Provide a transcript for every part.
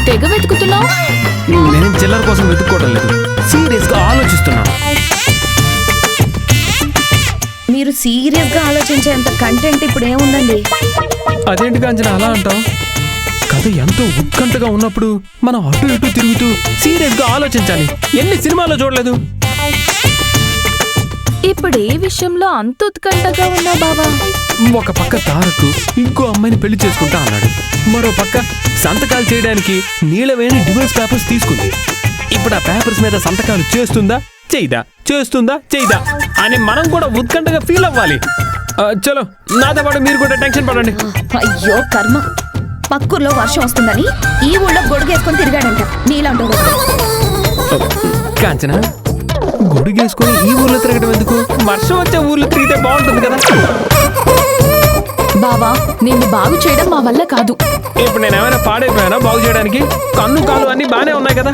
తెగ వెతుకుతున్నావు? నేను చిల్లర కోసం వెతుక్కోవడం లేదు, సీరియస్ గా ఆలోచిస్తున్నాను. మీరు సీరియస్ గా ఆలోచించేంత కంటెంట్ ఇప్పుడు ఏముందండి? అదేంటి కాంచన అలా అంటావు? కథ ఎంతో ఉత్కంఠగా ఉన్నప్పుడు మనం అటు ఇటు తిరుగుతూ సీరియస్ గా ఆలోచించాలి. ఎన్ని సినిమాలో చూడలేదు? ఇప్పుడు ఏ విషయంలో అంత ఉత్కంఠగా ఉన్నావు బావా? ఒక పక్క తారక్ ఇంకో అమ్మాయిని పెళ్లి చేసుకుంటా అన్నాడు, మరో పక్క సంతకాలు చేయడానికి నీలవేణి డివోర్స్ పేపర్స్ తీసుకుంది. ఇప్పుడు ఆ పేపర్స్ మీద సంతకాలు చేస్తుందా చేయదా, చేస్తుందా చేయదా అని మనం కూడా ఉత్కంఠగా ఫీల్ అవ్వాలి. చలో నాతో పాటు మీరు కూడా టెన్షన్ పడండి. అయ్యో కర్మ, పక్కూర్లో వర్షం వస్తుందని ఈ ఊళ్ళో గొడుగేసుకొని తిరిగాడంట నీలాంటి. కాంచన, గొడుగేసుకొని ఈ ఊర్లో తిరగడం ఎందుకు? వర్షం వచ్చే ఊర్లో తిరిగితే బాగుంటుంది కదా. బావా, నిన్ను బాగు చేయడం మా వల్ల కాదు. ఇప్పుడు నేను ఏమైనా పాడైపోయానా బాగు చేయడానికి? కన్ను కాలు అన్ని బానే ఉన్నాయి కదా.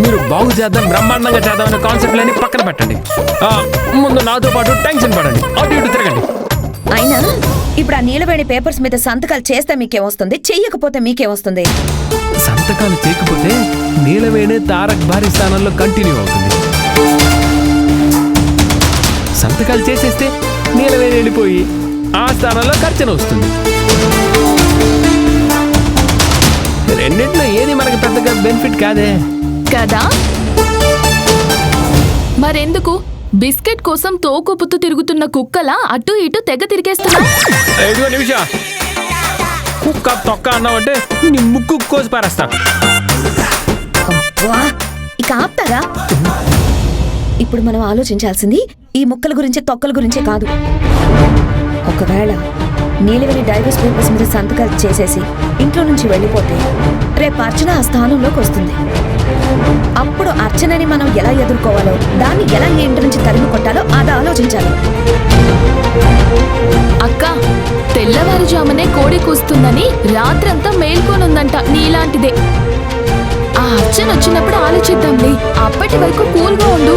మీరు బాగు చేద్దాం, బ్రహ్మాండంగా చేద్దాం అనే కాన్సెప్ట్లన్నీ పక్కన పెట్టండి. ముందు నాతో పాటు టెన్షన్ పడండి, అటు ఇటు తిరగండి. అయినా ఇప్పుడు ఆ నీలవేణి పేపర్స్ మీద సంతకాలు చేస్తే మీకేమొస్తుంది, చెయ్యకపోతే మీకేమొస్తుంది? సంతకాలు చేయకపోతే నీలవేణి తారక్ భారీ స్థానంలో కంటిన్యూ అవుతుంది. సంతకాలు చేసేస్తే నీలవేణి వెళ్ళిపోయి ఆ స్థానంలో ఖర్చన వస్తుంది. రెండింటిలో ఏది మనకి పెద్దగా బెనిఫిట్ కాదే కదా. మరెందుకు బిస్కెట్ కోసం తోకొప్పుతూ తిరుగుతున్న కుక్కలా అటు ఇటు తెగ తిరిగేస్తున్నా? 5 నిమిషం కుక్క తొక్క అన్నావంటే నీ ముక్కు కోసి పారేస్తా. ఇక ఆపుతారా? ఇప్పుడు మనం ఆలోచించాల్సింది ఈ ముక్కల గురించి తొక్కల గురించే కాదు. ఒకవేళ నీలవేణి డైవర్స్ పేపర్స్ మీద సంతకాలు చేసేసి ఇంట్లో నుంచి వెళ్ళిపోతే రేపు అర్చన ఆ స్థానంలోకి వస్తుంది. అప్పుడు అర్చనని మనం ఎలా ఎదుర్కోవాలో, దాన్ని ఎలా ఈ ఇంటి నుంచి తరిమి కొట్టాలో అది ఆలోచించాలి. అక్క, తెల్లవారుజామునే కోడి కూస్తుందని రాత్రంతా మేల్కొనుందంట నీలాంటిదే. ఆ అర్చన వచ్చినప్పుడు ఆలోచిద్దాంలే, అప్పటి వరకు కూల్గా ఉండు.